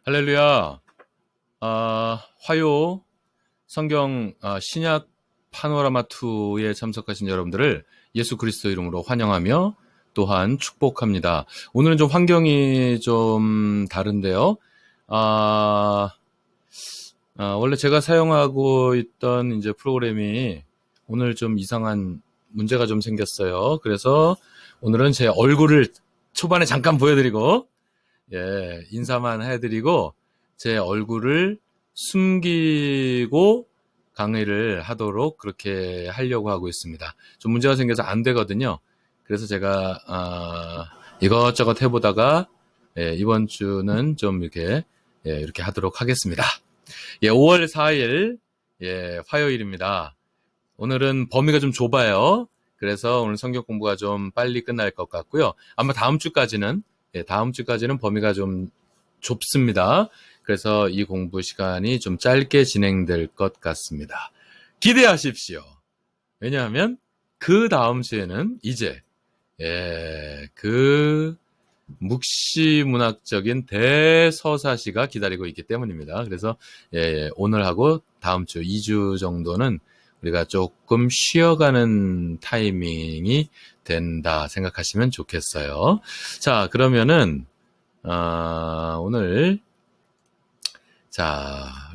할렐루야. 화요 성경 신약 파노라마2에 참석하신 여러분들을 예수 그리스도 이름으로 환영하며 또한 축복합니다. 오늘은 좀 환경이 좀 다른데요. 원래 제가 사용하고 있던 이제 프로그램이 오늘 좀 이상한 문제가 좀 생겼어요. 그래서 오늘은 제 얼굴을 초반에 잠깐 보여드리고 인사만 해드리고 제 얼굴을 숨기고 강의를 하도록 그렇게 하려고 하고 있습니다. 좀 문제가 생겨서 안 되거든요. 그래서 제가 이것저것 해보다가 이번 주는 좀 이렇게 하도록 하겠습니다. 5월 4일 화요일입니다. 오늘은 범위가 좀 좁아요. 그래서 오늘 성경 공부가 좀 빨리 끝날 것 같고요. 아마 다음 주까지는 범위가 좀 좁습니다. 그래서 이 공부 시간이 좀 짧게 진행될 것 같습니다. 기대하십시오. 왜냐하면 그 다음 주에는 이제 그 묵시문학적인 대서사시가 기다리고 있기 때문입니다. 그래서 오늘하고 다음 주 2주 정도는 우리가 조금 쉬어가는 타이밍이 된다 생각하시면 좋겠어요. 자, 그러면은 오늘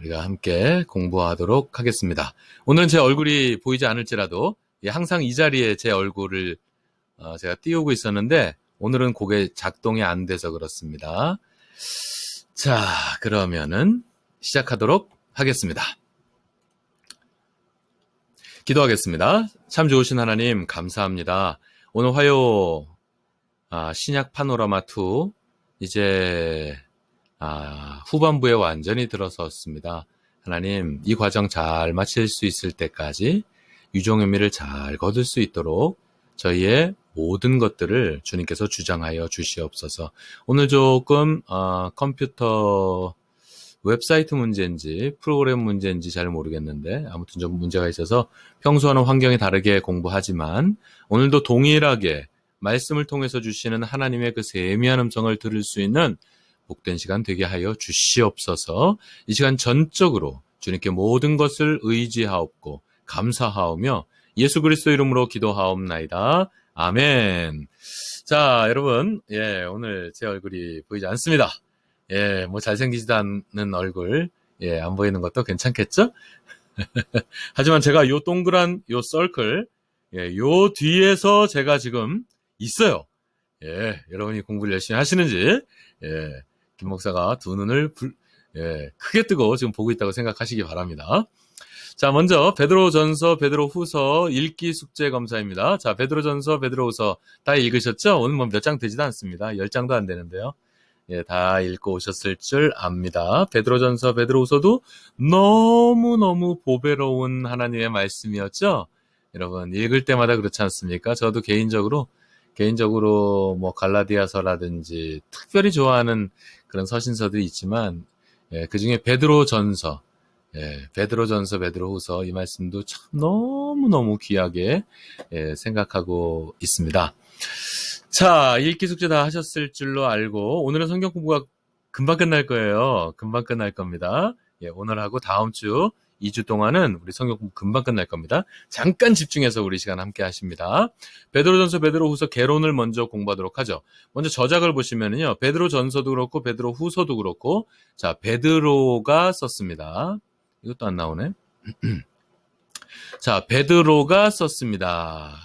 우리가 함께 공부하도록 하겠습니다. 오늘은 제 얼굴이 보이지 않을지라도 항상 이 자리에 제 얼굴을 제가 띄우고 있었는데 오늘은 그게 작동이 안 돼서 그렇습니다. 자, 그러면은 시작하도록 하겠습니다. 기도하겠습니다. 참 좋으신 하나님 감사합니다. 오늘 화요 신약 파노라마2 이제 후반부에 완전히 들어섰습니다. 하나님, 이 과정 잘 마칠 수 있을 때까지 유종의 미를 잘 거둘 수 있도록 저희의 모든 것들을 주님께서 주장하여 주시옵소서. 오늘 조금 컴퓨터 웹사이트 문제인지 프로그램 문제인지 잘 모르겠는데 아무튼 좀 문제가 있어서 평소와는 환경이 다르게 공부하지만 오늘도 동일하게 말씀을 통해서 주시는 하나님의 그 세미한 음성을 들을 수 있는 복된 시간 되게 하여 주시옵소서. 이 시간 전적으로 주님께 모든 것을 의지하옵고 감사하오며 예수 그리스도 이름으로 기도하옵나이다. 아멘. 자, 여러분, 오늘 제 얼굴이 보이지 않습니다. 뭐 잘생기지도 않는 얼굴, 안 보이는 것도 괜찮겠죠? 하지만 제가 요 동그란 요 서클, 요 뒤에서 제가 지금 있어요. 여러분이 공부를 열심히 하시는지, 김 목사가 두 눈을 크게 뜨고 지금 보고 있다고 생각하시기 바랍니다. 자, 먼저 베드로전서, 베드로후서 읽기 숙제 검사입니다. 자, 베드로전서, 베드로후서 다 읽으셨죠? 오늘 뭐 몇 장 되지도 않습니다. 10장도 안 되는데요. 다 읽고 오셨을 줄 압니다. 베드로전서, 베드로후서도 너무너무 보배로운 하나님의 말씀이었죠? 여러분, 읽을 때마다 그렇지 않습니까? 저도 개인적으로 뭐 갈라디아서라든지 특별히 좋아하는 그런 서신서들이 있지만 그 중에 베드로전서, 베드로전서, 베드로후서 이 말씀도 참 너무너무 귀하게 생각하고 있습니다. 자, 읽기 숙제 다 하셨을 줄로 알고 오늘은 성경 공부가 금방 끝날 거예요. 금방 끝날 겁니다. 오늘하고 다음 주 2주 동안은 우리 성경 공부 금방 끝날 겁니다. 잠깐 집중해서 우리 시간 함께 하십니다. 베드로전서, 베드로후서 개론을 먼저 공부하도록 하죠. 먼저 저작을 보시면은요. 베드로전서도 그렇고 베드로후서도 그렇고 자, 베드로가 썼습니다. 이것도 안 나오네. 자, 베드로가 썼습니다.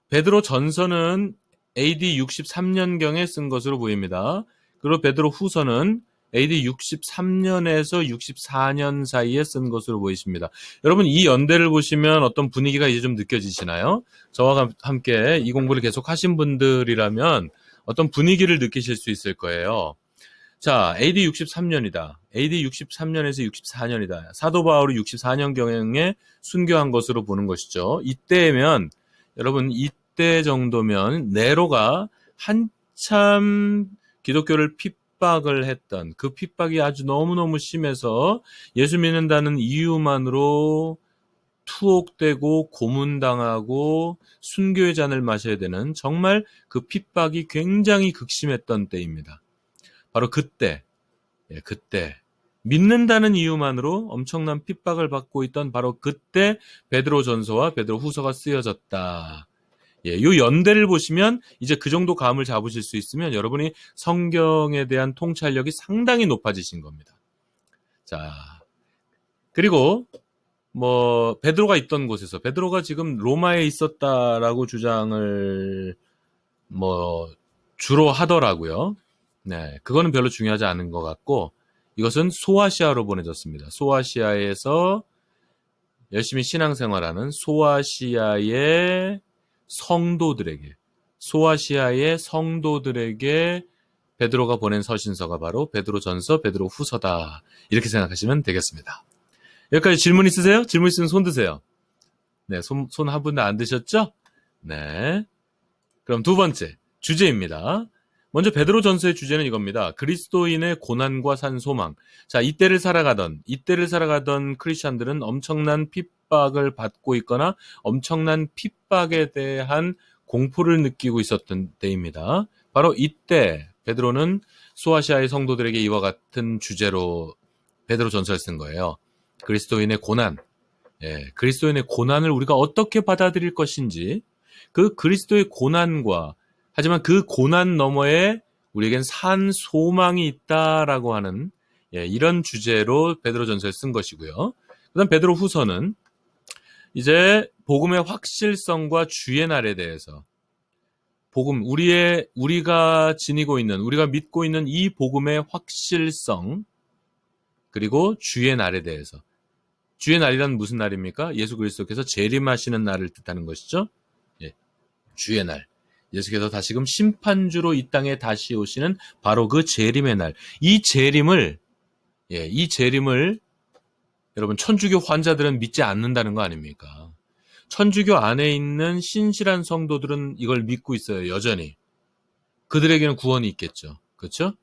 베드로 전서는 AD 63년경에 쓴 것으로 보입니다. 그리고 베드로 후서는 AD 63년에서 64년 사이에 쓴 것으로 보이십니다. 여러분 이 연대를 보시면 어떤 분위기가 이제 좀 느껴지시나요? 저와 함께 이 공부를 계속 하신 분들이라면 어떤 분위기를 느끼실 수 있을 거예요. 자, AD 63년이다. AD 63년에서 64년이다. 사도 바울이 64년경에 순교한 것으로 보는 것이죠. 이때면 여러분 이때 정도면 네로가 한참 기독교를 핍박을 했던 그 핍박이 아주 너무너무 심해서 예수 믿는다는 이유만으로 투옥되고 고문당하고 순교의 잔을 마셔야 되는 정말 그 핍박이 굉장히 극심했던 때입니다. 바로 그때 그때 믿는다는 이유만으로 엄청난 핍박을 받고 있던 바로 그때 베드로전서와 베드로후서가 쓰여졌다. 요 연대를 보시면 이제 그 정도 감을 잡으실 수 있으면 여러분이 성경에 대한 통찰력이 상당히 높아지신 겁니다. 자, 그리고 베드로가 있던 곳에서 베드로가 지금 로마에 있었다라고 주장을 주로 하더라고요. 네, 그거는 별로 중요하지 않은 것 같고 이것은 소아시아로 보내졌습니다. 소아시아에서 열심히 신앙생활하는 소아시아의 성도들에게 베드로가 보낸 서신서가 바로 베드로전서, 베드로후서다. 이렇게 생각하시면 되겠습니다. 여기까지 질문 있으세요? 질문 있으면 손 드세요. 네, 손 한 분도 안 드셨죠? 네. 그럼 두 번째 주제입니다. 먼저 베드로전서의 주제는 이겁니다. 그리스도인의 고난과 산 소망. 자, 이때를 살아가던 크리스천들은 엄청난 핍박을 받고 있거나 엄청난 핍박에 대한 공포를 느끼고 있었던 때입니다. 바로 이때 베드로는 소아시아의 성도들에게 이와 같은 주제로 베드로전서를 쓴 거예요. 그리스도인의 고난. 그리스도인의 고난을 우리가 어떻게 받아들일 것인지, 그 그리스도의 고난과 하지만 그 고난 너머에 우리에겐 산 소망이 있다라고 하는 이런 주제로 베드로전서를 쓴 것이고요. 그다음 베드로후서는 이제 복음의 확실성과 주의 날에 대해서 우리가 믿고 있는 이 복음의 확실성 그리고 주의 날에 대해서 주의 날이란 무슨 날입니까? 예수 그리스도께서 재림하시는 날을 뜻하는 것이죠. 주의 날. 예수께서 다시금 심판주로 이 땅에 다시 오시는 바로 그 재림의 날. 이 재림을 여러분 천주교 환자들은 믿지 않는다는 거 아닙니까? 천주교 안에 있는 신실한 성도들은 이걸 믿고 있어요. 여전히. 그들에게는 구원이 있겠죠. 그렇죠?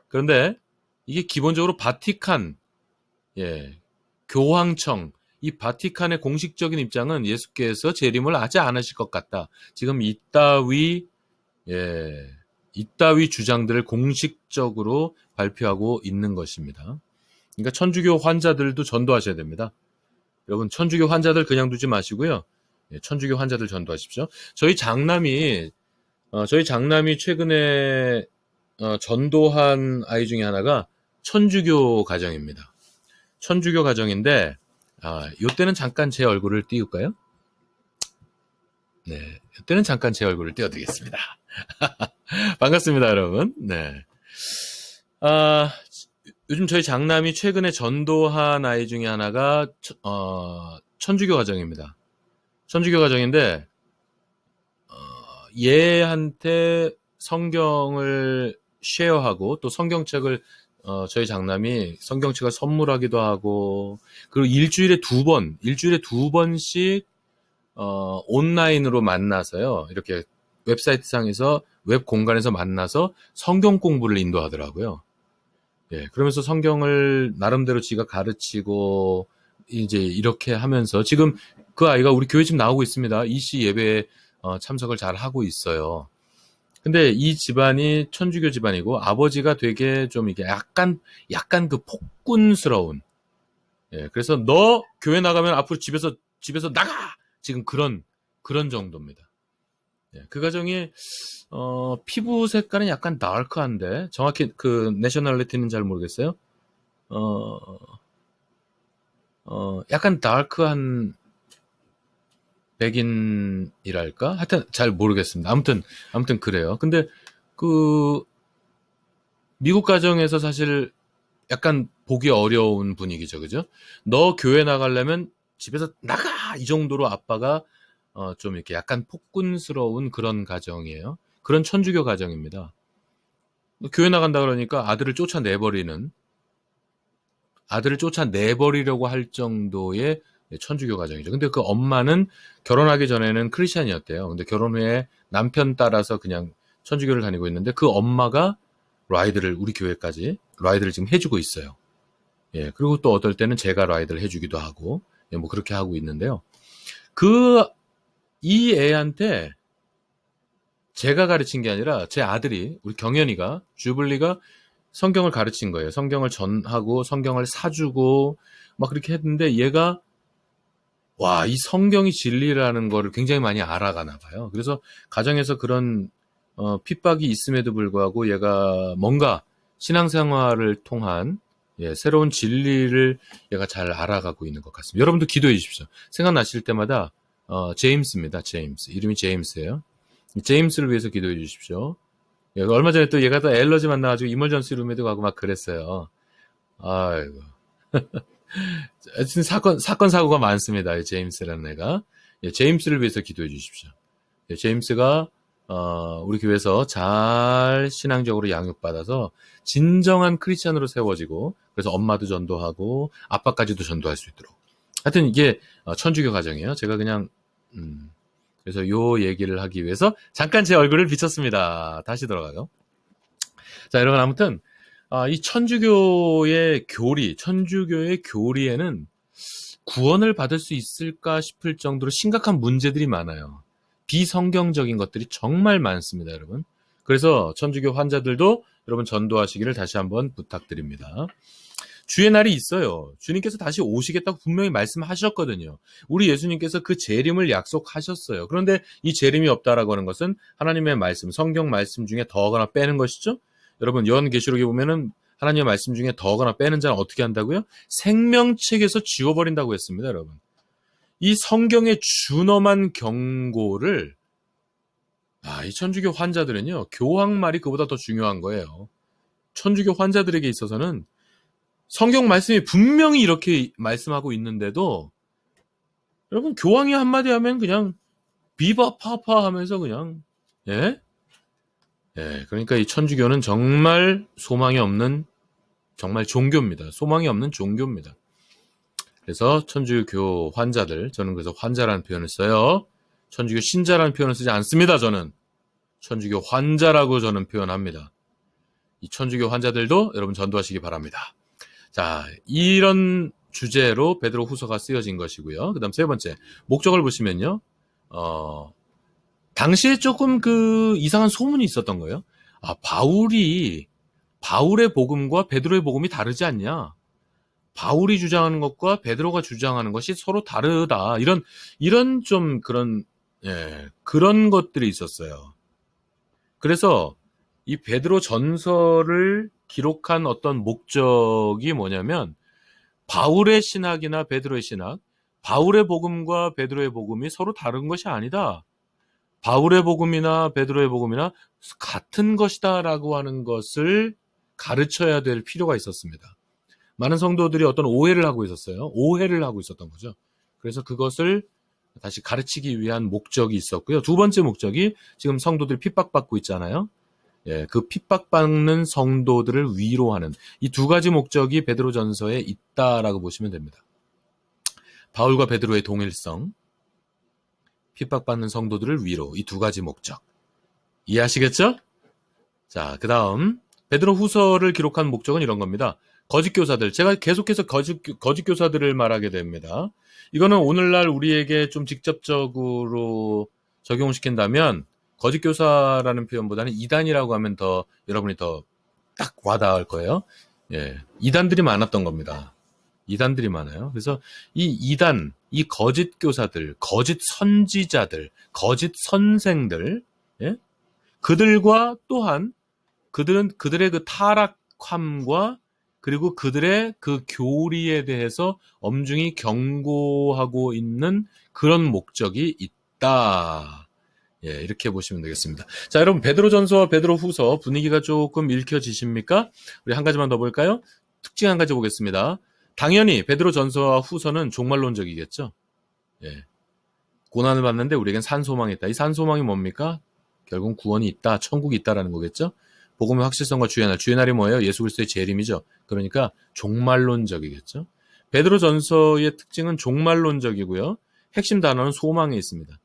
그런데 이게 기본적으로 바티칸, 교황청, 이 바티칸의 공식적인 입장은 예수께서 재림을 하지 않으실 것 같다. 지금 이따위 주장들을 공식적으로 발표하고 있는 것입니다. 그러니까 천주교 환자들도 전도하셔야 됩니다. 여러분, 천주교 환자들 그냥 두지 마시고요. 천주교 환자들 전도하십시오. 저희 장남이 최근에 전도한 아이 중에 하나가 천주교 가정입니다. 천주교 가정인데, 요때는 잠깐 제 얼굴을 띄울까요? 네, 요때는 잠깐 제 얼굴을 띄워드리겠습니다. 반갑습니다, 여러분. 네. 요즘 저희 장남이 최근에 전도한 아이 중에 하나가, 천주교 가정입니다. 천주교 가정인데, 얘한테 성경을 쉐어하고, 또 성경책을 저희 장남이 성경책을 선물하기도 하고, 그리고 일주일에 두 번씩, 온라인으로 만나서요. 이렇게 웹사이트상에서, 웹 공간에서 만나서 성경 공부를 인도하더라고요. 그러면서 성경을 나름대로 지가 가르치고, 이제 이렇게 하면서, 지금 그 아이가 우리 교회 지금 나오고 있습니다. 이씨 예배에 참석을 잘 하고 있어요. 근데 이 집안이 천주교 집안이고 아버지가 되게 좀 이게 약간 그 폭군스러운. 그래서 너 교회 나가면 앞으로 집에서 나가! 지금 그런 정도입니다. 그 가정이 피부 색깔은 약간 다크한데 정확히 그 내셔널리티는 잘 모르겠어요. 약간 다크한 백인이랄까? 하여튼 잘 모르겠습니다. 아무튼 그래요. 근데 그 미국 가정에서 사실 약간 보기 어려운 분위기죠. 그죠? 너 교회 나가려면 집에서 나가! 이 정도로 아빠가 좀 이렇게 약간 폭군스러운 그런 가정이에요. 그런 천주교 가정입니다. 교회 나간다 그러니까 아들을 쫓아내버리려고 할 정도의 천주교 가정이죠. 근데 그 엄마는 결혼하기 전에는 크리스찬이었대요. 근데 결혼 후에 남편 따라서 그냥 천주교를 다니고 있는데 그 엄마가 우리 교회까지 라이드를 지금 해주고 있어요. 그리고 또 어떨 때는 제가 라이드를 해주기도 하고, 뭐 그렇게 하고 있는데요. 이 애한테 제가 가르친 게 아니라 제 아들이, 우리 경연이가, 주블리가 성경을 가르친 거예요. 성경을 전하고 성경을 사주고 막 그렇게 했는데 얘가 와, 이 성경이 진리라는 거를 굉장히 많이 알아가나 봐요. 그래서 가정에서 그런 핍박이 있음에도 불구하고 얘가 뭔가 신앙생활을 통한 새로운 진리를 얘가 잘 알아가고 있는 것 같습니다. 여러분도 기도해 주십시오. 생각나실 때마다 제임스입니다. 제임스. 이름이 제임스예요. 제임스를 위해서 기도해 주십시오. 얼마 전에 또 얘가 또 엘러지 만나가지고 이멀전시 룸에도 가고 막 그랬어요. 아이고. 하여튼 사건, 사고가 많습니다. 제임스라는 애가. 제임스를 위해서 기도해 주십시오. 제임스가, 우리 교회에서 잘 신앙적으로 양육받아서 진정한 크리스찬으로 세워지고, 그래서 엄마도 전도하고, 아빠까지도 전도할 수 있도록. 하여튼 이게, 천주교 가정이에요. 제가 그냥, 그래서 요 얘기를 하기 위해서 잠깐 제 얼굴을 비췄습니다. 다시 돌아가요. 자, 여러분, 아무튼, 이 천주교의 교리에는 구원을 받을 수 있을까 싶을 정도로 심각한 문제들이 많아요. 비성경적인 것들이 정말 많습니다, 여러분. 그래서 천주교 환자들도 여러분 전도하시기를 다시 한번 부탁드립니다. 주의 날이 있어요. 주님께서 다시 오시겠다고 분명히 말씀하셨거든요. 우리 예수님께서 그 재림을 약속하셨어요. 그런데 이 재림이 없다라고 하는 것은 하나님의 말씀, 성경 말씀 중에 더하거나 빼는 것이죠. 여러분 요한계시록에 보면은 하나님의 말씀 중에 더하거나 빼는 자는 어떻게 한다고요? 생명책에서 지워버린다고 했습니다, 여러분. 이 성경의 준엄한 경고를 이 천주교 환자들은요, 교황말이 그보다 더 중요한 거예요. 천주교 환자들에게 있어서는 성경 말씀이 분명히 이렇게 말씀하고 있는데도 여러분 교황이 한마디 하면 그냥 비바파파 하면서 그냥 그러니까 이 천주교는 정말 소망이 없는 정말 종교입니다. 소망이 없는 종교입니다. 그래서 천주교 환자들, 저는 그래서 환자라는 표현을 써요. 천주교 신자라는 표현을 쓰지 않습니다. 저는 천주교 환자라고 저는 표현합니다. 이 천주교 환자들도 여러분 전도하시기 바랍니다. 자, 이런 주제로 베드로 후서가 쓰여진 것이고요. 그 다음 세 번째, 목적을 보시면요. 당시에 조금 이상한 소문이 있었던 거예요. 바울의 복음과 베드로의 복음이 다르지 않냐? 바울이 주장하는 것과 베드로가 주장하는 것이 서로 다르다. 이런 좀 그런 것들이 있었어요. 그래서 이 베드로 전서를 기록한 어떤 목적이 뭐냐면 바울의 신학이나 베드로의 신학, 바울의 복음과 베드로의 복음이 서로 다른 것이 아니다. 바울의 복음이나 베드로의 복음이나 같은 것이다라고 하는 것을 가르쳐야 될 필요가 있었습니다. 많은 성도들이 어떤 오해를 하고 있었어요. 오해를 하고 있었던 거죠. 그래서 그것을 다시 가르치기 위한 목적이 있었고요. 두 번째 목적이 지금 성도들이 핍박받고 있잖아요. 그 핍박받는 성도들을 위로하는 이 두 가지 목적이 베드로전서에 있다라고 보시면 됩니다. 바울과 베드로의 동일성, 핍박받는 성도들을 위로, 이 두 가지 목적. 이해하시겠죠? 자, 그 다음 베드로 후서를 기록한 목적은 이런 겁니다. 거짓 교사들, 제가 계속해서 거짓 교사들을 말하게 됩니다. 이거는 오늘날 우리에게 좀 직접적으로 적용시킨다면 거짓 교사라는 표현보다는 이단이라고 하면 더 여러분이 더 딱 와닿을 거예요. 이단들이 많았던 겁니다. 이단들이 많아요. 그래서 이 이단, 이 거짓 교사들, 거짓 선지자들, 거짓 선생들, 그들과 또한 그들의 그 타락함과 그리고 그들의 그 교리에 대해서 엄중히 경고하고 있는 그런 목적이 있다. 이렇게 보시면 되겠습니다. 자, 여러분 베드로전서와 베드로후서 분위기가 조금 읽혀지십니까? 우리 한 가지만 더 볼까요? 특징 한 가지 보겠습니다. 당연히 베드로전서와 후서는 종말론적이겠죠. 고난을 받는데 우리에겐 산소망이 있다. 이 산소망이 뭡니까? 결국 구원이 있다, 천국이 있다라는 거겠죠. 복음의 확실성과 주의 날이 뭐예요? 예수 그리스도의 재림이죠. 그러니까 종말론적이겠죠. 베드로전서의 특징은 종말론적이고요. 핵심 단어는 소망에 있습니다.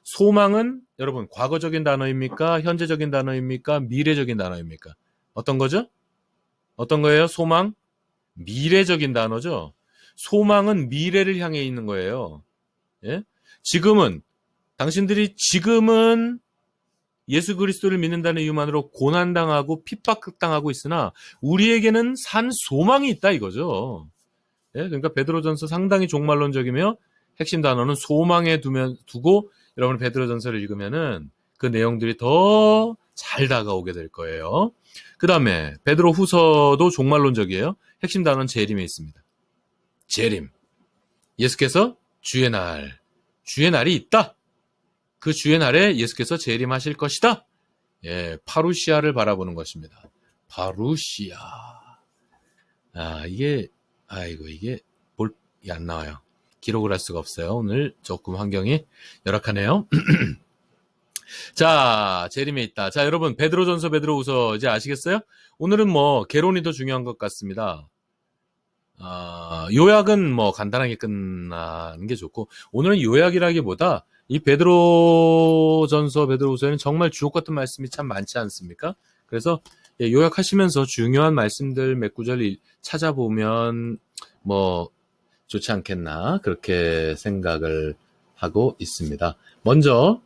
소망은 여러분 과거적인 단어입니까? 현재적인 단어입니까? 미래적인 단어입니까? 어떤 거죠? 어떤 거예요? 소망? 미래적인 단어죠. 소망은 미래를 향해 있는 거예요. 당신들이 지금은 예수 그리스도를 믿는다는 이유만으로 고난당하고 핍박당하고 있으나 우리에게는 산 소망이 있다 이거죠. 예, 그러니까 베드로전서 상당히 종말론적이며 핵심 단어는 소망에 두고 여러분 베드로전서를 읽으면은 그 내용들이 더 잘 다가오게 될 거예요. 그 다음에 베드로 후서도 종말론적이에요. 핵심 단어는 재림에 있습니다. 재림. 예수께서 주의 날이 있다. 그 주의 날에 예수께서 재림하실 것이다. 예, 파루시아를 바라보는 것입니다. 파루시아. 이게 볼이 안 나와요. 기록을 할 수가 없어요. 오늘 조금 환경이 열악하네요. 자, 재림에 있다. 자, 여러분, 베드로전서, 베드로후서 이제 아시겠어요? 오늘은 개론이 더 중요한 것 같습니다. 요약은 간단하게 끝나는 게 좋고, 오늘은 요약이라기보다 이 베드로전서, 베드로후서에는 정말 주옥 같은 말씀이 참 많지 않습니까? 그래서 요약하시면서 중요한 말씀들 몇 구절 찾아보면 좋지 않겠나 그렇게 생각을 하고 있습니다. 먼저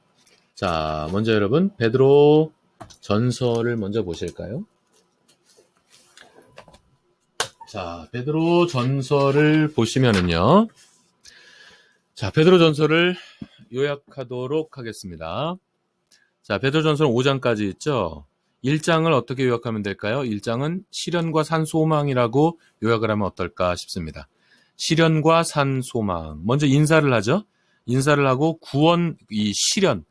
여러분 베드로 전서를 먼저 보실까요? 자, 베드로 전서를 보시면은요. 자, 베드로 전서를 요약하도록 하겠습니다. 자, 베드로 전서는 5장까지 있죠. 1장을 어떻게 요약하면 될까요? 1장은 시련과 산 소망이라고 요약을 하면 어떨까 싶습니다. 시련과 산 소망. 먼저 인사를 하죠. 인사를 하고 구원, 이 시련.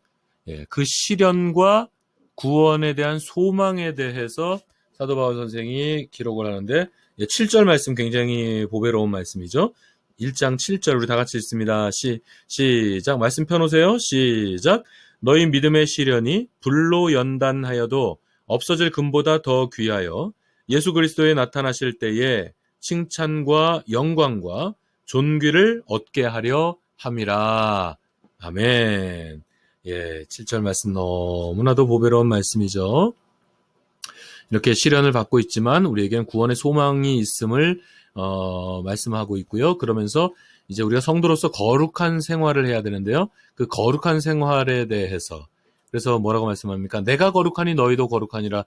예, 그 시련과 구원에 대한 소망에 대해서 사도 바울 선생이 기록을 하는데 7절 말씀 굉장히 보배로운 말씀이죠. 1장 7절 우리 다 같이 읽습니다. 시작. 말씀 펴놓으세요. 시작. 너희 믿음의 시련이 불로 연단하여도 없어질 금보다 더 귀하여 예수 그리스도에 나타나실 때에 칭찬과 영광과 존귀를 얻게 하려 함이라. 아멘. 예, 7절 말씀 너무나도 보배로운 말씀이죠. 이렇게 시련을 받고 있지만 우리에게는 구원의 소망이 있음을 말씀하고 있고요. 그러면서 이제 우리가 성도로서 거룩한 생활을 해야 되는데요. 그 거룩한 생활에 대해서 그래서 뭐라고 말씀합니까? 내가 거룩하니 너희도 거룩하니라.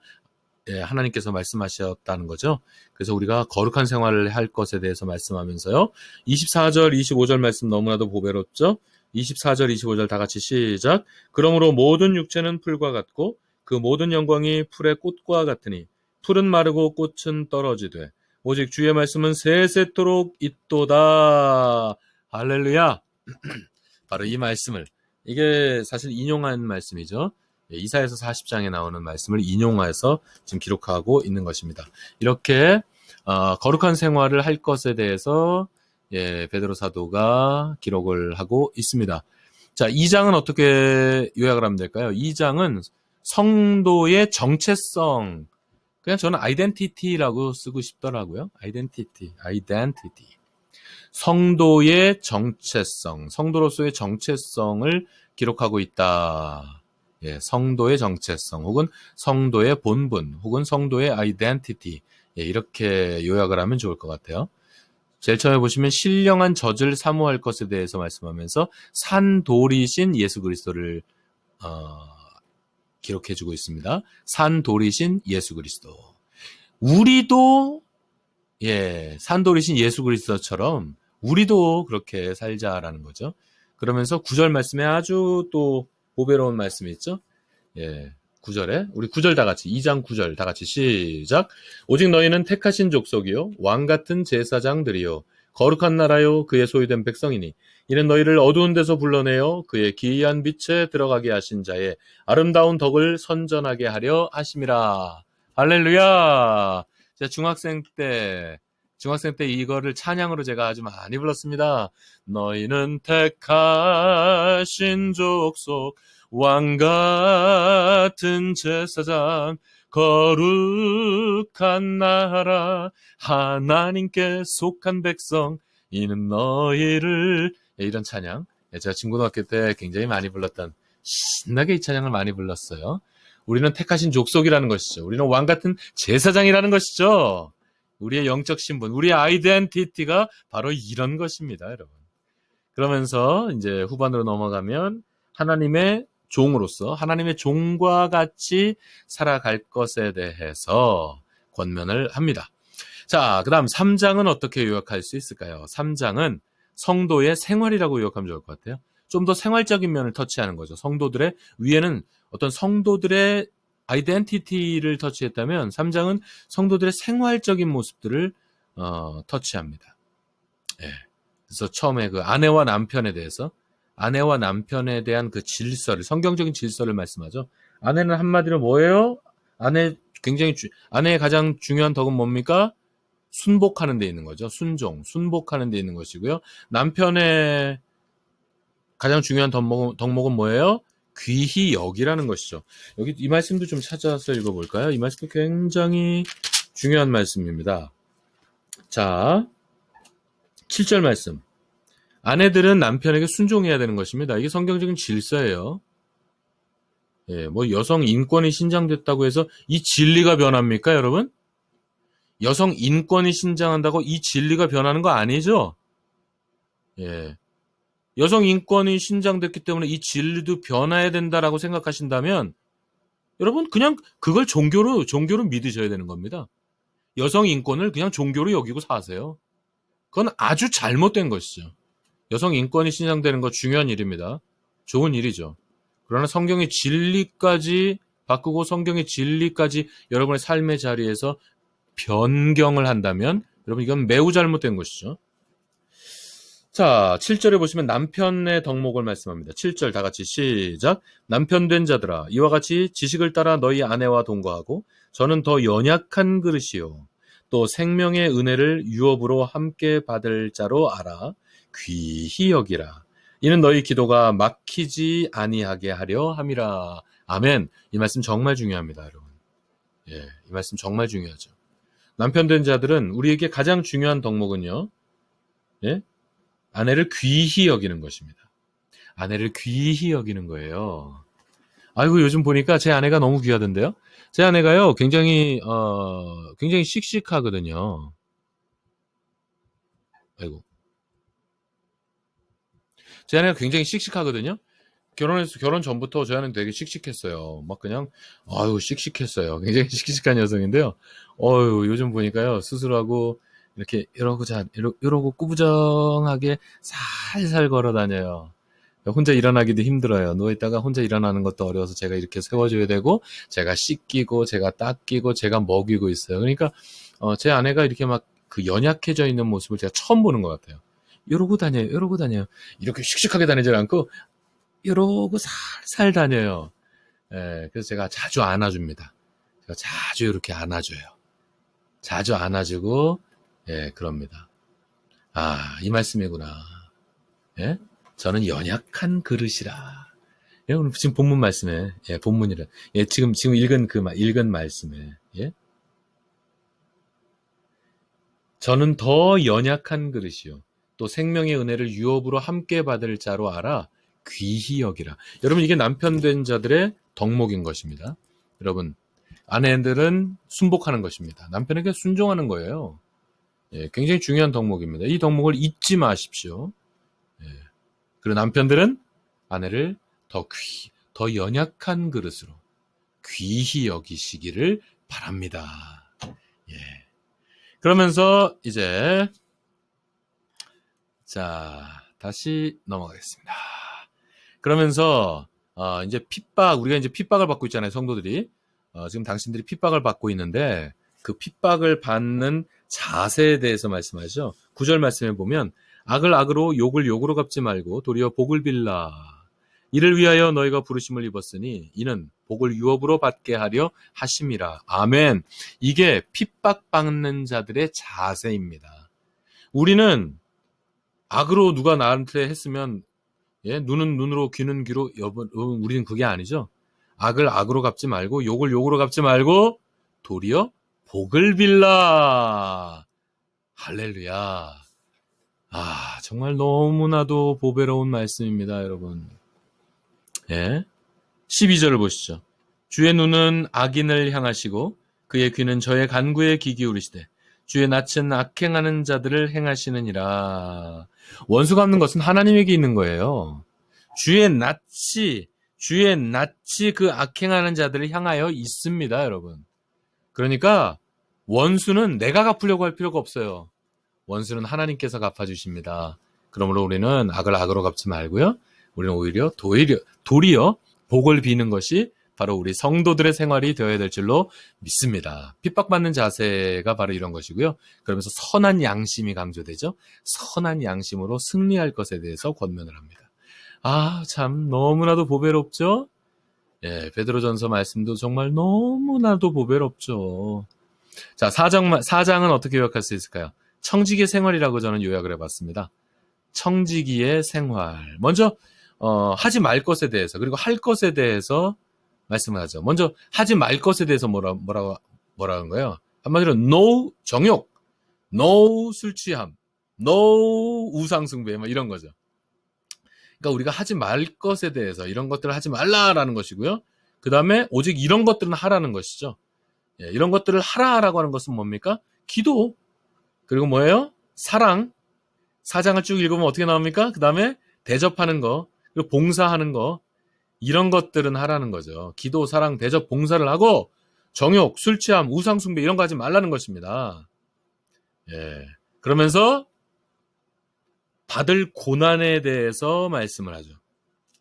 예, 하나님께서 말씀하셨다는 거죠. 그래서 우리가 거룩한 생활을 할 것에 대해서 말씀하면서요. 24절, 25절 말씀 너무나도 보배롭죠. 24절, 25절 다 같이 시작. 그러므로 모든 육체는 풀과 같고 그 모든 영광이 풀의 꽃과 같으니 풀은 마르고 꽃은 떨어지되 오직 주의 말씀은 세세토록 있도다. 할렐루야. 바로 이 말씀을 이게 사실 인용한 말씀이죠. 이사야서 40장에 나오는 말씀을 인용해서 지금 기록하고 있는 것입니다. 이렇게 거룩한 생활을 할 것에 대해서 베드로 사도가 기록을 하고 있습니다. 자, 2장은 어떻게 요약을 하면 될까요? 2장은 성도의 정체성, 그냥 저는 아이덴티티라고 쓰고 싶더라고요. 아이덴티티. 성도의 정체성, 성도로서의 정체성을 기록하고 있다. 예, 성도의 정체성, 혹은 성도의 본분, 혹은 성도의 아이덴티티. 예, 이렇게 요약을 하면 좋을 것 같아요. 제일 처음에 보시면 신령한 젖을 사모할 것에 대해서 말씀하면서 산돌이신 예수 그리스도를 기록해주고 있습니다. 산돌이신 예수 그리스도. 우리도 산돌이신 예수 그리스도처럼 우리도 그렇게 살자라는 거죠. 그러면서 9절 말씀에 아주 또 보배로운 말씀이 있죠. 9절에 우리 9절 다 같이 2장 9절 다 같이 시작. 오직 너희는 택하신 족속이요 왕 같은 제사장들이요 거룩한 나라요 그의 소유된 백성이니 이는 너희를 어두운 데서 불러내어 그의 기이한 빛에 들어가게 하신 자의 아름다운 덕을 선전하게 하려 하심이라. 할렐루야. 제가 중학생 때 이거를 찬양으로 제가 아주 많이 불렀습니다. 너희는 택하신 족속 왕 같은 제사장 거룩한 나라 하나님께 속한 백성 이는 너희를 이런 찬양 제가 중고등학교 때 굉장히 많이 불렀던 신나게 이 찬양을 많이 불렀어요. 우리는 택하신 족속이라는 것이죠. 우리는 왕 같은 제사장이라는 것이죠. 우리의 영적 신분, 우리의 아이덴티티가 바로 이런 것입니다, 여러분. 그러면서 이제 후반으로 넘어가면 하나님의 종으로서 하나님의 종과 같이 살아갈 것에 대해서 권면을 합니다. 자, 그 다음 3장은 어떻게 요약할 수 있을까요? 3장은 성도의 생활이라고 요약하면 좋을 것 같아요. 좀 더 생활적인 면을 터치하는 거죠. 성도들의 위에는 어떤 성도들의 아이덴티티를 터치했다면 3장은 성도들의 생활적인 모습들을 터치합니다. 예. 그래서 처음에 그 아내와 남편에 대한 그 질서를, 성경적인 질서를 말씀하죠. 아내는 한마디로 뭐예요? 아내의 가장 중요한 덕은 뭡니까? 순복하는 데 있는 거죠. 순복하는 데 있는 것이고요. 남편의 가장 중요한 덕목은 뭐예요? 귀히 여기라는 것이죠. 여기 이 말씀도 좀 찾아서 읽어볼까요? 이 말씀도 굉장히 중요한 말씀입니다. 자, 7절 말씀. 아내들은 남편에게 순종해야 되는 것입니다. 이게 성경적인 질서예요. 예, 뭐 여성 인권이 신장됐다고 해서 이 진리가 변합니까, 여러분? 여성 인권이 신장한다고 이 진리가 변하는 거 아니죠? 예. 여성 인권이 신장됐기 때문에 이 진리도 변해야 된다라고 생각하신다면 여러분 그냥 그걸 종교로 믿으셔야 되는 겁니다. 여성 인권을 그냥 종교로 여기고 사세요. 그건 아주 잘못된 것이죠. 여성 인권이 신장되는 거 중요한 일입니다. 좋은 일이죠. 그러나 성경의 진리까지 바꾸고 성경의 진리까지 여러분의 삶의 자리에서 변경을 한다면 여러분 이건 매우 잘못된 것이죠. 자, 7절에 보시면 남편의 덕목을 말씀합니다. 7절 다 같이 시작. 남편 된 자들아 이와 같이 지식을 따라 너희 아내와 동거하고 저는 더 연약한 그릇이요 또 생명의 은혜를 유업으로 함께 받을 자로 알아 귀히 여기라. 이는 너희 기도가 막히지 아니하게 하려 함이라. 아멘. 이 말씀 정말 중요합니다, 여러분. 예, 이 말씀 정말 중요하죠. 남편 된 자들은 우리에게 가장 중요한 덕목은요. 예? 아내를 귀히 여기는 것입니다. 아내를 귀히 여기는 거예요. 아이고 요즘 보니까 제 아내가 너무 귀하던데요. 제 아내가요 굉장히 씩씩하거든요. 아이고 제 아내가 굉장히 씩씩하거든요. 결혼 전부터 제 아내는 되게 씩씩했어요. 막 그냥 아유 씩씩했어요. 굉장히 씩씩한 여성인데요. 요즘 보니까요 수술하고 이렇게 이러고 꾸부정하게 살살 걸어 다녀요. 혼자 일어나기도 힘들어요. 누워있다가 혼자 일어나는 것도 어려워서 제가 이렇게 세워줘야 되고, 제가 씻기고, 제가 닦이고, 제가 먹이고 있어요. 그러니까, 제 아내가 이렇게 막 그 연약해져 있는 모습을 제가 처음 보는 것 같아요. 이러고 다녀요. 이렇게 씩씩하게 다니지 않고, 이러고 살살 다녀요. 예, 그래서 제가 자주 안아줍니다. 제가 자주 이렇게 안아줘요. 자주 안아주고, 예, 그럽니다. 아, 이 말씀이구나. 예? 저는 연약한 그릇이라. 예, 오늘 지금 본문 말씀에, 예, 본문이라. 예, 지금 읽은 말씀에, 예? 저는 더 연약한 그릇이요. 또 생명의 은혜를 유업으로 함께 받을 자로 알아 귀히 여기라. 여러분, 이게 남편 된 자들의 덕목인 것입니다. 여러분, 아내들은 순복하는 것입니다. 남편에게 순종하는 거예요. 예, 굉장히 중요한 덕목입니다. 이 덕목을 잊지 마십시오. 예. 그리고 남편들은 아내를 더 연약한 그릇으로 귀히 여기시기를 바랍니다. 예. 그러면서 이제 자, 다시 넘어가겠습니다. 그러면서 이제 우리가 이제 핍박을 받고 있잖아요, 성도들이. 지금 당신들이 핍박을 받고 있는데 그 핍박을 받는 자세에 대해서 말씀하죠. 9절 말씀에 보면 악을 악으로 욕을 욕으로 갚지 말고 도리어 복을 빌라. 이를 위하여 너희가 부르심을 입었으니 이는 복을 유업으로 받게 하려 하심이라. 아멘. 이게 핍박받는 자들의 자세입니다. 우리는 악으로 누가 나한테 했으면 예, 눈은 눈으로 귀는 귀로 여러분 우리는 그게 아니죠. 악을 악으로 갚지 말고 욕을 욕으로 갚지 말고 도리어 복을 빌라. 할렐루야. 아, 정말 너무나도 보배로운 말씀입니다, 여러분. 예. 12절을 보시죠. 주의 눈은 악인을 향하시고 그의 귀는 저의 간구에 귀 기울이시되 주의 낯은 악행하는 자들을 행하시느니라. 원수 갚는 것은 하나님에게 있는 거예요. 주의 낯이 주의 낯이 그 악행하는 자들을 향하여 있습니다, 여러분. 그러니까 원수는 내가 갚으려고 할 필요가 없어요. 원수는 하나님께서 갚아주십니다. 그러므로 우리는 악을 악으로 갚지 말고요. 우리는 오히려 도리어 복을 비는 것이 바로 우리 성도들의 생활이 되어야 될 줄로 믿습니다. 핍박받는 자세가 바로 이런 것이고요. 그러면서 선한 양심이 강조되죠. 선한 양심으로 승리할 것에 대해서 권면을 합니다. 아, 참 너무나도 보배롭죠? 예, 베드로전서 말씀도 정말 너무나도 보배롭죠. 자, 4장은 어떻게 요약할 수 있을까요? 청지기의 생활이라고 저는 요약을 해봤습니다. 청지기의 생활. 먼저 하지 말 것에 대해서, 그리고 할 것에 대해서 말씀을 하죠. 먼저 하지 말 것에 대해서 뭐라는 거예요? 한마디로 no 정욕, no 술 취함, no 우상숭배, 뭐 이런 거죠. 그러니까 우리가 하지 말 것에 대해서 이런 것들을 하지 말라라는 것이고요. 그 다음에 오직 이런 것들은 하라는 것이죠. 예, 이런 것들을 하라라고 하는 것은 뭡니까? 기도, 그리고 뭐예요? 사랑. 4장을 쭉 읽으면 어떻게 나옵니까? 그 다음에 대접하는 거, 그리고 봉사하는 거, 이런 것들은 하라는 거죠. 기도, 사랑, 대접, 봉사를 하고 정욕, 술 취함, 우상숭배 이런 거 하지 말라는 것입니다. 예, 그러면서 받을 고난에 대해서 말씀을 하죠.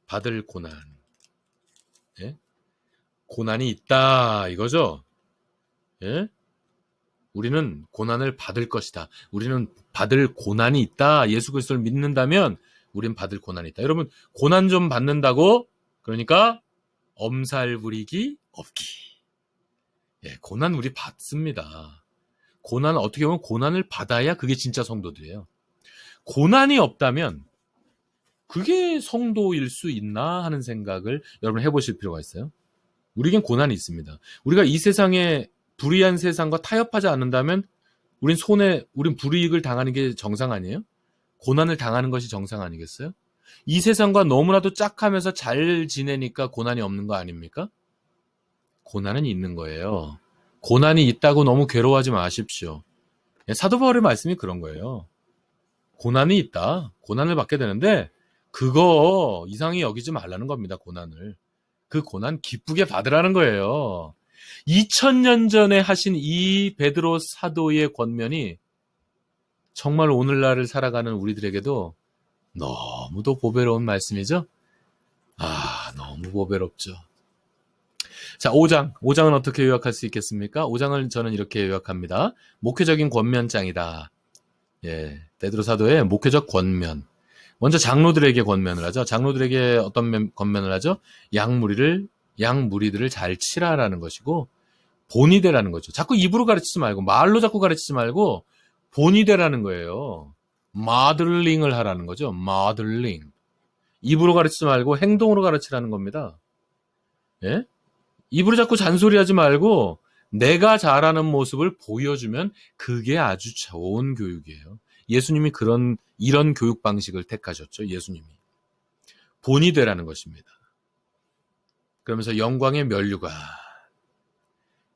받을 고난. 예? 고난이 있다 이거죠. 예? 우리는 고난을 받을 것이다. 우리는 받을 고난이 있다. 예수 그리스도를 믿는다면 우린 받을 고난이 있다. 여러분, 고난 좀 받는다고 그러니까 엄살 부리기 없기. 예, 고난 우리 받습니다. 고난 어떻게 보면 고난을 받아야 그게 진짜 성도들이에요. 고난이 없다면 그게 성도일 수 있나 하는 생각을 여러분 해보실 필요가 있어요. 우리에겐 고난이 있습니다. 우리가 이 세상에 불의한 세상과 타협하지 않는다면 우린 불이익을 당하는 게 정상 아니에요? 고난을 당하는 것이 정상 아니겠어요? 이 세상과 너무나도 짝하면서 잘 지내니까 고난이 없는 거 아닙니까? 고난은 있는 거예요. 고난이 있다고 너무 괴로워하지 마십시오. 사도 바울의 말씀이 그런 거예요. 고난이 있다. 고난을 받게 되는데 그거 이상히 여기지 말라는 겁니다. 고난을. 그 고난 기쁘게 받으라는 거예요. 2000년 전에 하신 이 베드로 사도의 권면이 정말 오늘날을 살아가는 우리들에게도 너무도 보배로운 말씀이죠. 아, 너무 보배롭죠. 자, 5장은 어떻게 요약할 수 있겠습니까? 5장을 저는 이렇게 요약합니다. 목회적인 권면장이다. 예, 베드로 사도의 목회적 권면. 먼저 장로들에게 권면을 하죠. 장로들에게 어떤 권면을 하죠? 양무리들을 잘 치라라는 것이고 본이 되라는 거죠. 자꾸 입으로 가르치지 말고 말로 자꾸 가르치지 말고 본이 되라는 거예요. 마들링을 하라는 거죠. 마들링. 입으로 가르치지 말고 행동으로 가르치라는 겁니다. 예? 입으로 자꾸 잔소리하지 말고 내가 잘하는 모습을 보여주면 그게 아주 좋은 교육이에요. 예수님이 이런 교육 방식을 택하셨죠. 예수님이. 본이 되라는 것입니다. 그러면서 영광의 면류관.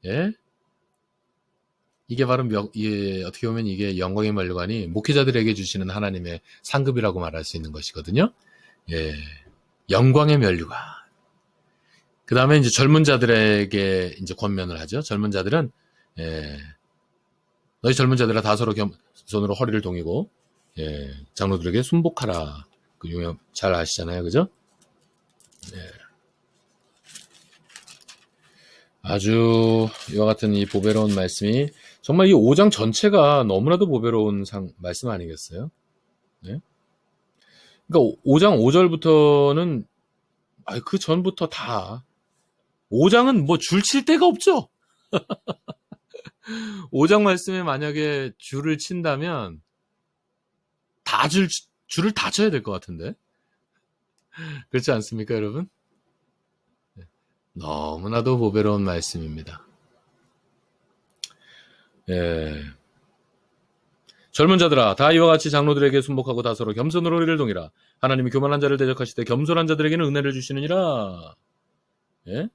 예? 이게 바로 어떻게 보면 이게 영광의 면류관이 목회자들에게 주시는 하나님의 상급이라고 말할 수 있는 것이거든요. 예. 영광의 면류관. 그 다음에 이제 젊은 자들에게 이제 권면을 하죠. 젊은 자들은, 너희 젊은 자들아 다소로 겸손으로 허리를 동이고, 장로들에게 순복하라. 그 유명 잘 아시잖아요. 그죠? 아주 이와 같은 이 보배로운 말씀이 정말 이 5장 전체가 너무나도 보배로운 말씀 아니겠어요? 네? 그러니까 5장 5절부터는 그 전부터 다 5장은 뭐 줄 칠 데가 없죠. 5장 말씀에 만약에 줄을 친다면 줄을 다 쳐야 될 것 같은데 그렇지 않습니까, 여러분? 너무나도 보배로운 말씀입니다. 예. 젊은 자들아 다 이와 같이 장로들에게 순복하고 다소로 겸손으로 허리를 동이라. 하나님이 교만한 자를 대적하시되 겸손한 자들에게는 은혜를 주시느니라. 예?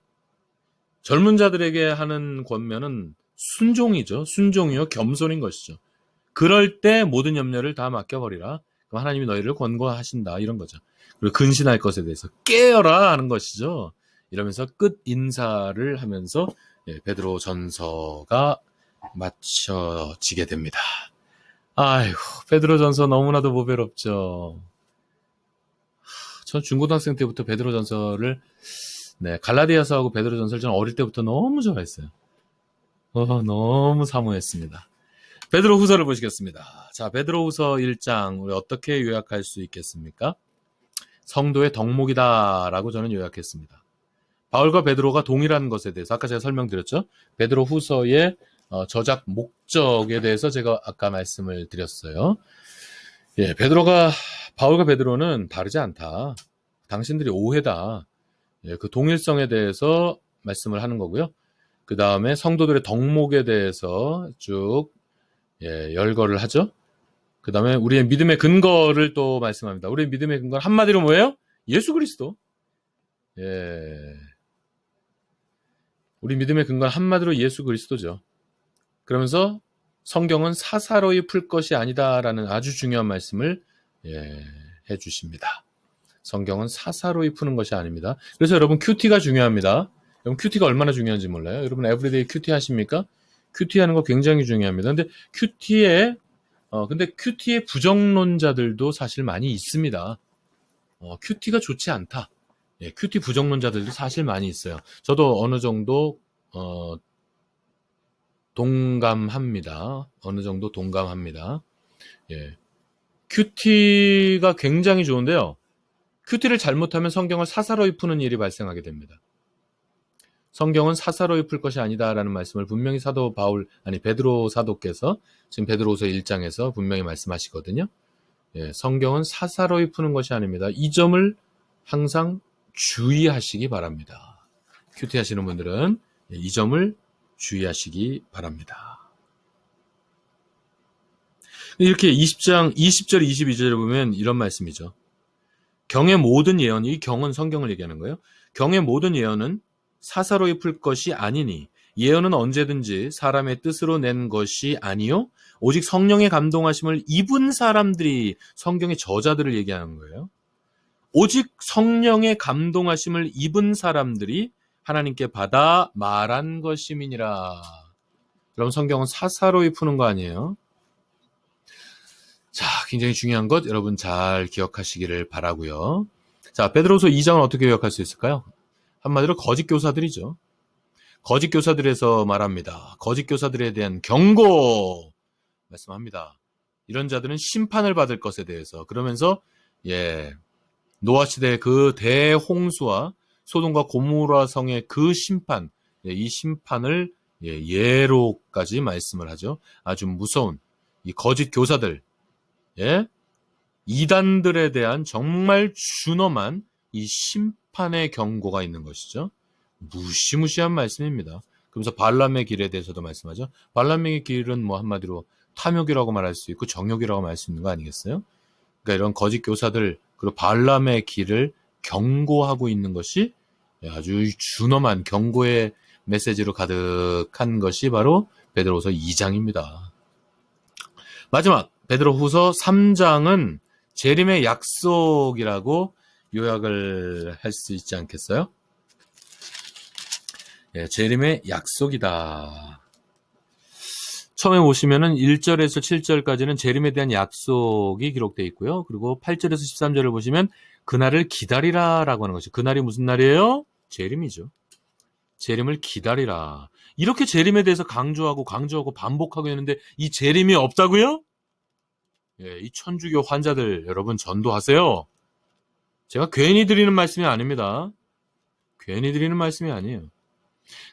젊은 자들에게 하는 권면은 순종이죠. 순종이요 겸손인 것이죠. 그럴 때 모든 염려를 다 맡겨버리라. 그럼 하나님이 너희를 권고하신다 이런 거죠. 그리고 근신할 것에 대해서 깨어라 하는 것이죠. 이러면서 끝 인사를 하면서 베드로 전서가 마쳐지게 됩니다. 아이고, 베드로 전서 너무나도 보배롭죠. 전 중고등학생 때부터 베드로 전서를 갈라디아서하고 베드로 전서를 저는 어릴 때부터 너무 좋아했어요. 너무 사모했습니다. 베드로 후서를 보시겠습니다. 자, 베드로 후서 1장 우리 어떻게 요약할 수 있겠습니까? 성도의 덕목이다라고 저는 요약했습니다. 바울과 베드로가 동일한 것에 대해서 아까 제가 설명드렸죠. 베드로 후서의 저작 목적에 대해서 제가 아까 말씀을 드렸어요. 바울과 베드로는 다르지 않다. 당신들이 오해다. 그 동일성에 대해서 말씀을 하는 거고요. 그 다음에 성도들의 덕목에 대해서 쭉 열거를 하죠. 그 다음에 우리의 믿음의 근거를 또 말씀합니다. 우리의 믿음의 근거는 한마디로 뭐예요? 예수 그리스도. 우리 믿음의 근거는 한마디로 예수 그리스도죠. 그러면서 성경은 사사로이 풀 것이 아니다라는 아주 중요한 말씀을 해주십니다. 성경은 사사로이 푸는 것이 아닙니다. 그래서 여러분 큐티가 중요합니다. 여러분 큐티가 얼마나 중요한지 몰라요? 여러분 에브리데이 큐티 하십니까? 큐티 하는 거 굉장히 중요합니다. 근데 큐티의 부정론자들도 사실 많이 있습니다. 큐티가 좋지 않다. 큐티 부정론자들도 사실 많이 있어요. 저도 어느 정도 동감합니다. 어느 정도 동감합니다. 큐티가 굉장히 좋은데요. 큐티를 잘못하면 성경을 사사로이 푸는 일이 발생하게 됩니다. 성경은 사사로이 풀 것이 아니다라는 말씀을 분명히 베드로 사도께서 지금 베드로후서 1장에서 분명히 말씀하시거든요. 성경은 사사로이 푸는 것이 아닙니다. 이 점을 항상 주의하시기 바랍니다. 큐티 하시는 분들은 이 점을 주의하시기 바랍니다. 이렇게 20장 20절 22절에 보면 이런 말씀이죠. 경의 모든 예언, 이 경은 성경을 얘기하는 거예요. 경의 모든 예언은 사사로이 풀 것이 아니니 예언은 언제든지 사람의 뜻으로 낸 것이 아니요 오직 성령의 감동하심을 입은 사람들이, 성경의 저자들을 얘기하는 거예요. 오직 성령의 감동하심을 입은 사람들이 하나님께 받아 말한 것임이니라. 그럼 성경은 사사로이 푸는 거 아니에요? 자, 굉장히 중요한 것 여러분 잘 기억하시기를 바라고요. 자, 베드로후서 2장은 어떻게 요약할 수 있을까요? 한마디로 거짓 교사들이죠. 거짓 교사들에서 말합니다. 거짓 교사들에 대한 경고 말씀합니다. 이런 자들은 심판을 받을 것에 대해서, 그러면서 노아 시대의 그 대홍수와 소돔과 고모라 성의 그 심판, 이 심판을 예로까지 말씀을 하죠. 아주 무서운 이 거짓 교사들, 이단들에 대한 정말 준엄한 이 심판의 경고가 있는 것이죠. 무시무시한 말씀입니다. 그러면서 발람의 길에 대해서도 말씀하죠. 발람의 길은 뭐 한마디로 탐욕이라고 말할 수 있고 정욕이라고 말할 수 있는 거 아니겠어요? 그러니까 이런 거짓 교사들, 그리고 발람의 길을 경고하고 있는 것이 아주 준엄한 경고의 메시지로 가득한 것이 바로 베드로후서 2장입니다. 마지막 베드로후서 3장은 재림의 약속이라고 요약을 할 수 있지 않겠어요? 재림의 약속이다. 처음에 보시면은 1절에서 7절까지는 재림에 대한 약속이 기록되어 있고요. 그리고 8절에서 13절을 보시면 그날을 기다리라라고 하는 것이, 그날이 무슨 날이에요? 재림이죠. 재림을 기다리라. 이렇게 재림에 대해서 강조하고 반복하고 있는데 이 재림이 없다고요? 이 천주교 환자들 여러분 전도하세요. 제가 괜히 드리는 말씀이 아닙니다. 괜히 드리는 말씀이 아니에요.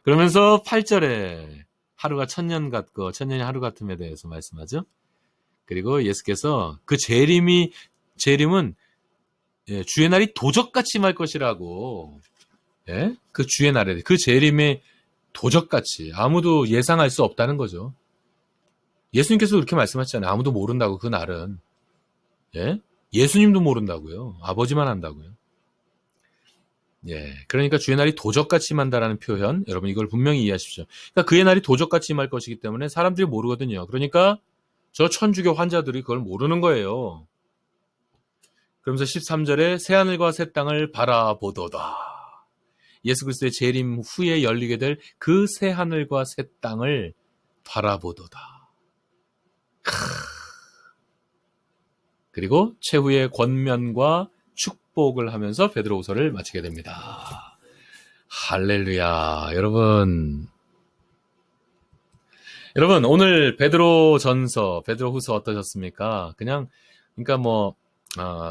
그러면서 8절에 하루가 천년 같고 천년이 하루 같음에 대해서 말씀하죠. 그리고 예수께서 그 재림은 주의 날이 도적같이 임할 것이라고, 그 주의 날에, 그 재림의 도적같이 아무도 예상할 수 없다는 거죠. 예수님께서도 그렇게 말씀하셨잖아요. 아무도 모른다고, 그 날은. 예수님도 모른다고요. 아버지만 안다고요. 그러니까 주의 날이 도적같이 임한다라는 표현, 여러분 이걸 분명히 이해하십시오. 그러니까 그의 날이 도적같이 임할 것이기 때문에 사람들이 모르거든요. 그러니까 저 천주교 환자들이 그걸 모르는 거예요. 그러면서 13절에 새하늘과 새 땅을 바라보도다. 예수 그리스도의 재림 후에 열리게 될 그 새하늘과 새 땅을 바라보도다. 그리고 최후의 권면과 축복을 하면서 베드로후서를 마치게 됩니다. 할렐루야. 여러분 오늘 베드로전서, 베드로후서 어떠셨습니까? 그러니까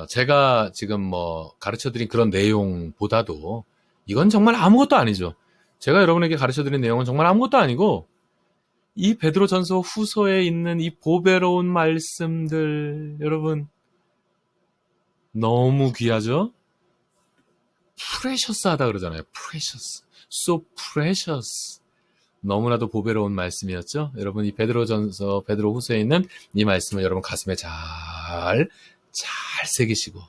제가 지금 가르쳐드린 그런 내용보다도 이건 정말 아무것도 아니죠. 제가 여러분에게 가르쳐드린 내용은 정말 아무것도 아니고 이 베드로전서 후서에 있는 이 보배로운 말씀들, 여러분 너무 귀하죠? 프레셔스하다 그러잖아요. 프레셔스, so precious. 너무나도 보배로운 말씀이었죠. 여러분 이 베드로전서, 베드로후서에 있는 이 말씀을 여러분 가슴에 잘 새기시고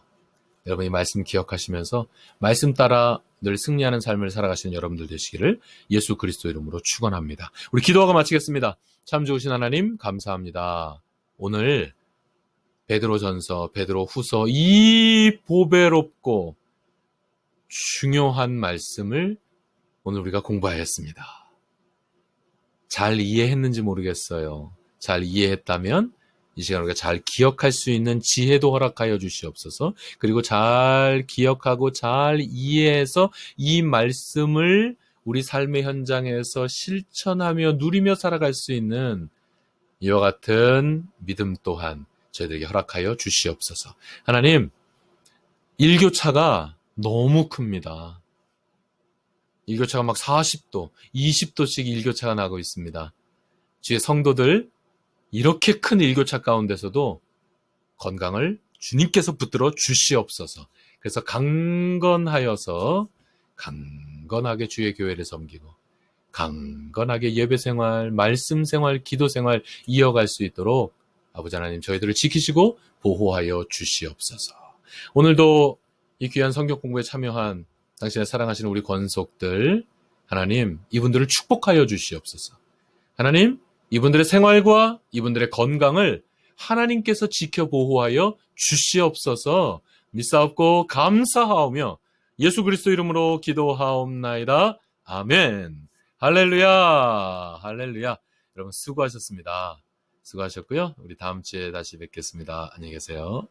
여러분 이 말씀 기억하시면서 말씀 따라 늘 승리하는 삶을 살아가시는 여러분들 되시기를 예수 그리스도 이름으로 축원합니다. 우리 기도하고 마치겠습니다. 참 좋으신 하나님 감사합니다. 오늘 베드로전서, 베드로후서 이 보배롭고 중요한 말씀을 오늘 우리가 공부하였습니다. 잘 이해했는지 모르겠어요. 잘 이해했다면 이 시간 우리가 잘 기억할 수 있는 지혜도 허락하여 주시옵소서. 그리고 잘 기억하고 잘 이해해서 이 말씀을 우리 삶의 현장에서 실천하며 누리며 살아갈 수 있는 이와 같은 믿음 또한 저희들에게 허락하여 주시옵소서. 하나님, 일교차가 너무 큽니다. 일교차가 막 40도, 20도씩 일교차가 나고 있습니다. 주의 성도들, 이렇게 큰 일교차 가운데서도 건강을 주님께서 붙들어 주시옵소서. 그래서 강건하게 주의 교회를 섬기고 강건하게 예배생활, 말씀생활, 기도생활 이어갈 수 있도록 아버지 하나님 저희들을 지키시고 보호하여 주시옵소서. 오늘도 이 귀한 성경 공부에 참여한 당신의 사랑하시는 우리 권속들, 하나님 이분들을 축복하여 주시옵소서. 하나님 이분들의 생활과 이분들의 건강을 하나님께서 지켜 보호하여 주시옵소서. 믿사옵고 감사하오며 예수 그리스도 이름으로 기도하옵나이다. 아멘. 할렐루야. 할렐루야. 여러분 수고하셨습니다. 수고하셨고요. 우리 다음 주에 다시 뵙겠습니다. 안녕히 계세요.